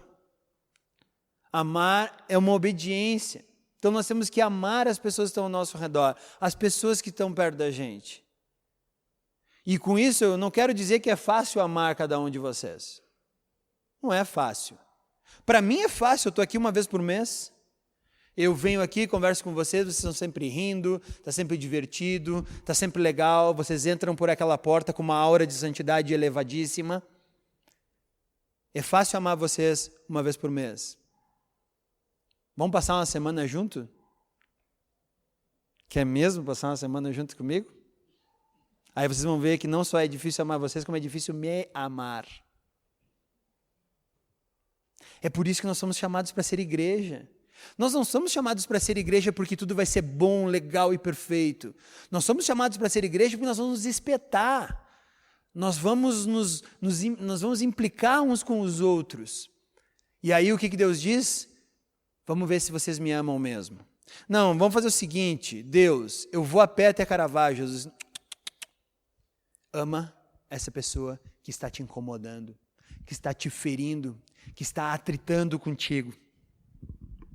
Amar é uma obediência. Então nós temos que amar as pessoas que estão ao nosso redor, as pessoas que estão perto da gente. E com isso eu não quero dizer que é fácil amar cada um de vocês. Não é fácil. Para mim é fácil, eu estou aqui uma vez por mês. Eu venho aqui, converso com vocês estão sempre rindo, está sempre divertido, está sempre legal, vocês entram por aquela porta com uma aura de santidade elevadíssima. É fácil amar vocês uma vez por mês. Vamos passar uma semana junto? Quer mesmo passar uma semana junto comigo? Aí vocês vão ver que não só é difícil amar vocês, como é difícil me amar. É por isso que nós somos chamados para ser igreja. Nós não somos chamados para ser igreja porque tudo vai ser bom, legal e perfeito. Nós somos chamados para ser igreja porque nós vamos nos espetar. Nós vamos nós vamos implicar uns com os outros. E aí o que Deus diz? Vamos ver se vocês me amam mesmo. Não, vamos fazer o seguinte, Deus, eu vou a pé até Caravaggio. Jesus, ama essa pessoa que está te incomodando, que está te ferindo, que está atritando contigo.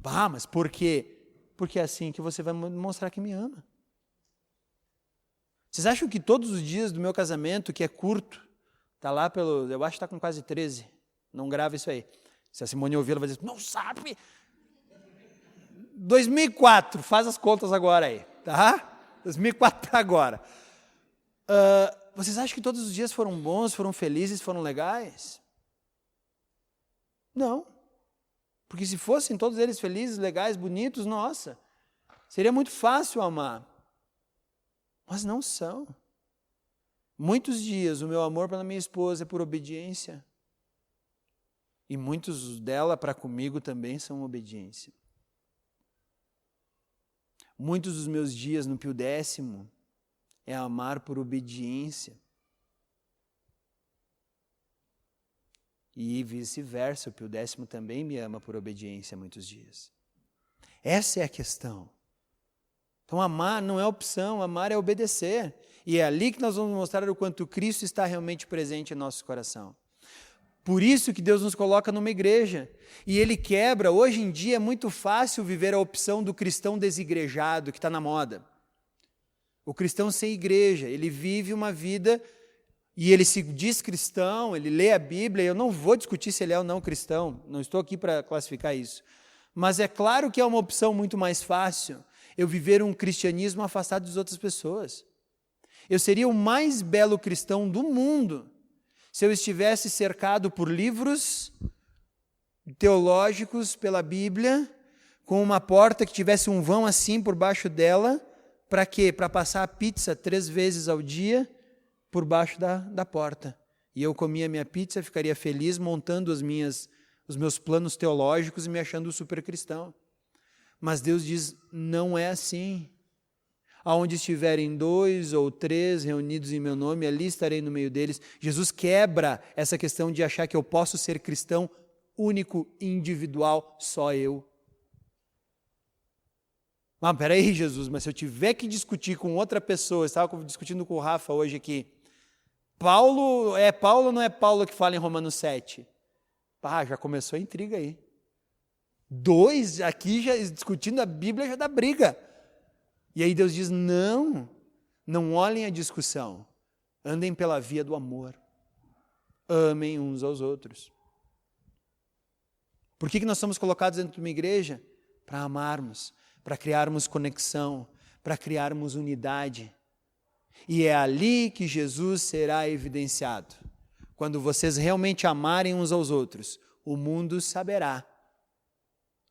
Ah, mas por quê? Porque é assim que você vai mostrar que me ama. Vocês acham que todos os dias do meu casamento, que é curto, está lá eu acho que está com quase 13, não grava isso aí. Se a Simone ouvir, ela vai dizer, não sabe? 2004, faz as contas agora aí, tá? 2004 para agora. Vocês acham que todos os dias foram bons, foram felizes, foram legais? Não. Porque se fossem todos eles felizes, legais, bonitos, nossa, seria muito fácil amar. Mas não são. Muitos dias o meu amor pela minha esposa é por obediência. E muitos dela para comigo também são obediência. Muitos dos meus dias no Pio 10º é amar por obediência. E vice-versa, o Pio 10º também me ama por obediência muitos dias. Essa é a questão. Então amar não é opção, amar é obedecer. E é ali que nós vamos mostrar o quanto Cristo está realmente presente em nosso coração. Por isso que Deus nos coloca numa igreja. E Ele quebra, hoje em dia é muito fácil viver a opção do cristão desigrejado, que está na moda. O cristão sem igreja, ele vive uma vida... E ele se diz cristão, ele lê a Bíblia, eu não vou discutir se ele é ou não cristão, não estou aqui para classificar isso. Mas é claro que é uma opção muito mais fácil eu viver um cristianismo afastado das outras pessoas. Eu seria o mais belo cristão do mundo se eu estivesse cercado por livros teológicos, pela Bíblia, com uma porta que tivesse um vão assim por baixo dela, para quê? Para passar a pizza 3 vezes ao dia, por baixo da porta. E eu comia minha pizza, ficaria feliz montando os meus planos teológicos e me achando super cristão. Mas Deus diz, não é assim. Aonde estiverem 2 ou 3 reunidos em meu nome, ali estarei no meio deles. Jesus quebra essa questão de achar que eu posso ser cristão único, individual, só eu. Mas peraí, Jesus, mas se eu tiver que discutir com outra pessoa, eu estava discutindo com o Rafa hoje aqui, Paulo ou não é Paulo que fala em Romanos 7? Já começou a intriga aí. 2 aqui já discutindo a Bíblia já dá briga. E aí Deus diz, não olhem a discussão, andem pela via do amor, amem uns aos outros. Por que nós somos colocados dentro de uma igreja? Para amarmos, para criarmos conexão, para criarmos unidade. E é ali que Jesus será evidenciado. Quando vocês realmente amarem uns aos outros, o mundo saberá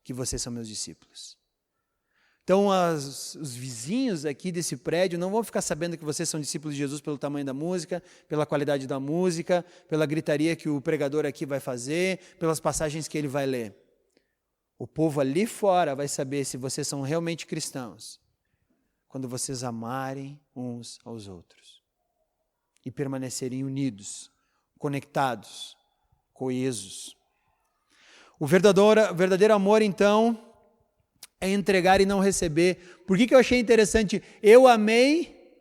que vocês são meus discípulos. Então, os vizinhos aqui desse prédio não vão ficar sabendo que vocês são discípulos de Jesus pelo tamanho da música, pela qualidade da música, pela gritaria que o pregador aqui vai fazer, pelas passagens que ele vai ler. O povo ali fora vai saber se vocês são realmente cristãos quando vocês amarem uns aos outros e permanecerem unidos, conectados, coesos. O verdadeiro amor, então, é entregar e não receber. Por que eu achei interessante? Eu amei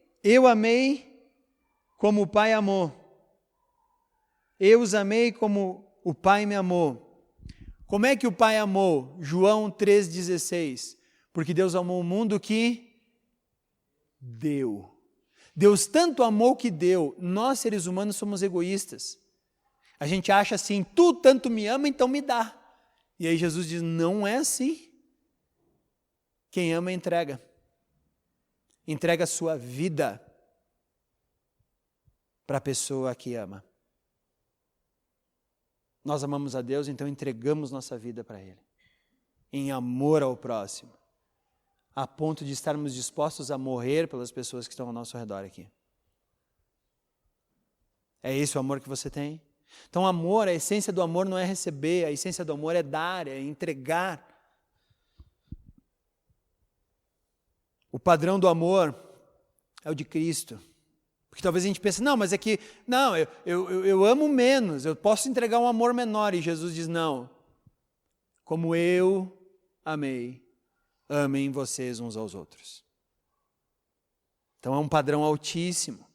como o Pai amou. Eu os amei como o Pai me amou. Como é que o Pai amou? João 3,16. Porque Deus amou o mundo que deu. Deus tanto amou que deu. Nós, seres humanos, somos egoístas. A gente acha assim, tu tanto me ama, então me dá. E aí Jesus diz, não é assim. Quem ama, entrega. Entrega a sua vida para a pessoa que ama. Nós amamos a Deus, então entregamos nossa vida para Ele. Em amor ao próximo. A ponto de estarmos dispostos a morrer pelas pessoas que estão ao nosso redor aqui. É esse o amor que você tem? Então, amor, a essência do amor não é receber, a essência do amor é dar, é entregar. O padrão do amor é o de Cristo. Porque talvez a gente pense, não, mas é que, não, eu amo menos, eu posso entregar um amor menor. E Jesus diz, não, como eu amei, amem vocês uns aos outros. Então é um padrão altíssimo.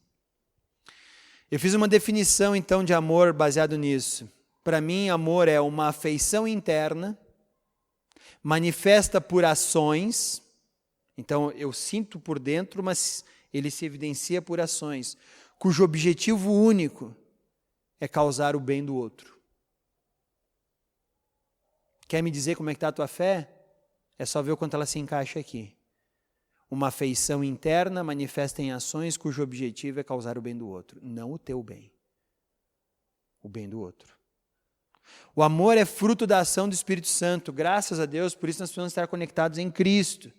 Eu fiz uma definição então de amor baseado nisso. Para mim, amor é uma afeição interna, manifesta por ações. Então, eu sinto por dentro, mas ele se evidencia por ações, cujo objetivo único é causar o bem do outro. Quer me dizer como é que está a tua fé? É só ver o quanto ela se encaixa aqui. Uma afeição interna manifesta em ações cujo objetivo é causar o bem do outro, não o teu bem. O bem do outro. O amor é fruto da ação do Espírito Santo, graças a Deus, por isso nós precisamos estar conectados em Cristo.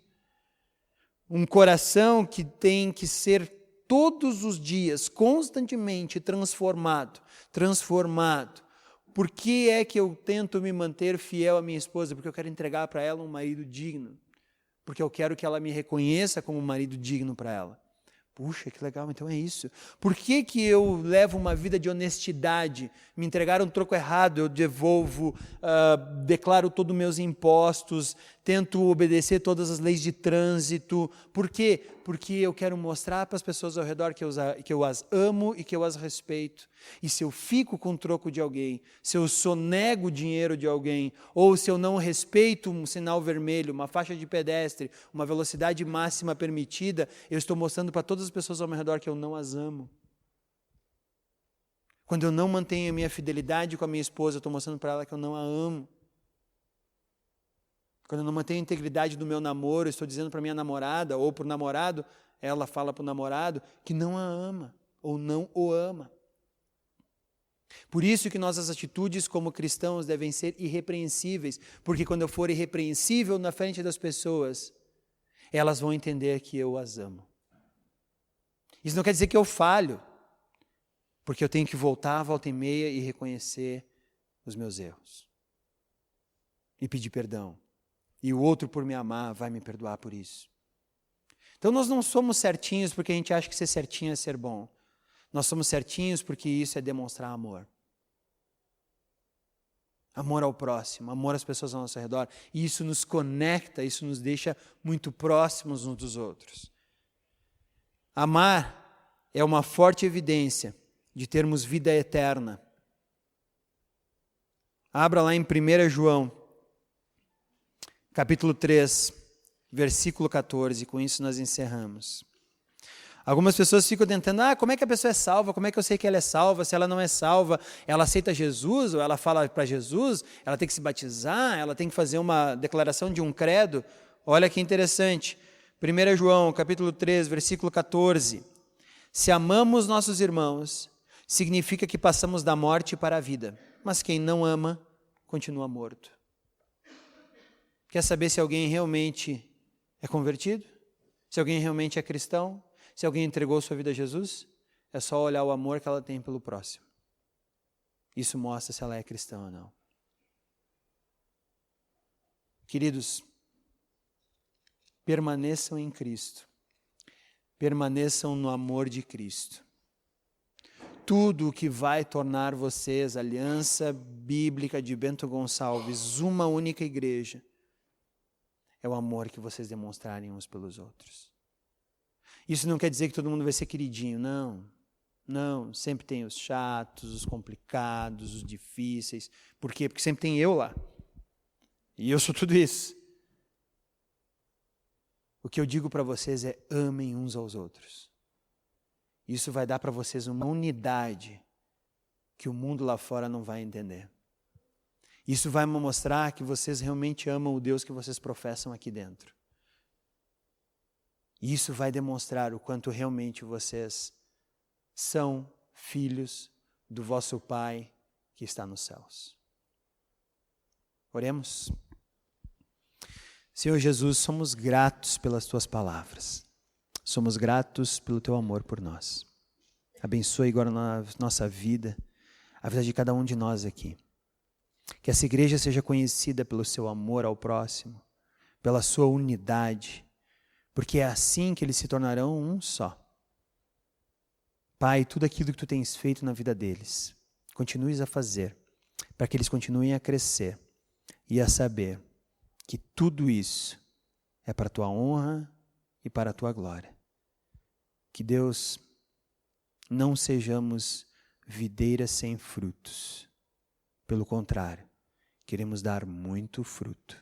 Um coração que tem que ser todos os dias, constantemente transformado. Por que é que eu tento me manter fiel à minha esposa? Porque eu quero entregar para ela um marido digno. Porque eu quero que ela me reconheça como um marido digno para ela. Puxa, que legal, então é isso. Por que que eu levo uma vida de honestidade? Me entregaram um troco errado, eu devolvo, declaro todos os meus impostos, tento obedecer todas as leis de trânsito. Por quê? Porque eu quero mostrar para as pessoas ao redor que eu as amo e que eu as respeito. E se eu fico com o troco de alguém, se eu sonego o dinheiro de alguém, ou se eu não respeito um sinal vermelho, uma faixa de pedestre, uma velocidade máxima permitida, eu estou mostrando para todas as pessoas ao meu redor que eu não as amo. Quando eu não mantenho a minha fidelidade com a minha esposa, eu estou mostrando para ela que eu não a amo. Quando eu não mantenho a integridade do meu namoro, eu estou dizendo para minha namorada ou para o namorado, ela fala para o namorado que não a ama ou não o ama. Por isso que nossas atitudes como cristãos devem ser irrepreensíveis, porque quando eu for irrepreensível na frente das pessoas, elas vão entender que eu as amo. Isso não quer dizer que eu falho, porque eu tenho que voltar, volta e meia, e reconhecer os meus erros. E pedir perdão. E o outro, por me amar, vai me perdoar por isso. Então nós não somos certinhos porque a gente acha que ser certinho é ser bom. Nós somos certinhos porque isso é demonstrar amor. Amor ao próximo, amor às pessoas ao nosso redor. E isso nos conecta, isso nos deixa muito próximos uns dos outros. Amar é uma forte evidência de termos vida eterna. Abra lá em 1 João, capítulo 3, versículo 14, com isso nós encerramos. Algumas pessoas ficam tentando, como é que a pessoa é salva? Como é que eu sei que ela é salva? Se ela não é salva, ela aceita Jesus, ou ela fala para Jesus, ela tem que se batizar, ela tem que fazer uma declaração de um credo. Olha que interessante. 1 João, capítulo 3, versículo 14. Se amamos nossos irmãos, significa que passamos da morte para a vida. Mas quem não ama, continua morto. Quer saber se alguém realmente é convertido? Se alguém realmente é cristão? Se alguém entregou sua vida a Jesus? É só olhar o amor que ela tem pelo próximo. Isso mostra se ela é cristã ou não. Queridos, permaneçam em Cristo. Permaneçam no amor de Cristo. Tudo o que vai tornar vocês, a Aliança Bíblica de Bento Gonçalves, uma única igreja, é o amor que vocês demonstrarem uns pelos outros. Isso não quer dizer que todo mundo vai ser queridinho, não. Não, sempre tem os chatos, os complicados, os difíceis. Por quê? Porque sempre tem eu lá. E eu sou tudo isso. O que eu digo para vocês é: amem uns aos outros. Isso vai dar para vocês uma unidade que o mundo lá fora não vai entender. Isso vai mostrar que vocês realmente amam o Deus que vocês professam aqui dentro. Isso vai demonstrar o quanto realmente vocês são filhos do vosso Pai que está nos céus. Oremos. Senhor Jesus, somos gratos pelas tuas palavras. Somos gratos pelo teu amor por nós. Abençoe agora a nossa vida, a vida de cada um de nós aqui. Que essa igreja seja conhecida pelo seu amor ao próximo, pela sua unidade, porque é assim que eles se tornarão um só. Pai, tudo aquilo que tu tens feito na vida deles, continues a fazer, para que eles continuem a crescer e a saber que tudo isso é para a tua honra e para a tua glória. Que Deus, não sejamos videiras sem frutos. Pelo contrário, queremos dar muito fruto,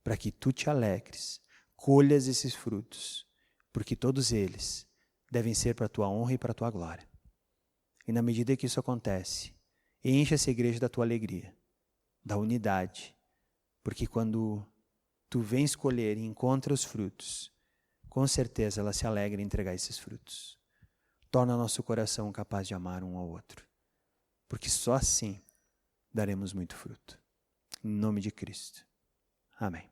para que tu te alegres, colhas esses frutos, porque todos eles devem ser para a tua honra e para a tua glória. E na medida que isso acontece, enche essa igreja da tua alegria, da unidade, porque quando tu vens colher e encontra os frutos, com certeza ela se alegra em entregar esses frutos. Torna nosso coração capaz de amar um ao outro, porque só assim daremos muito fruto. Em nome de Cristo. Amém.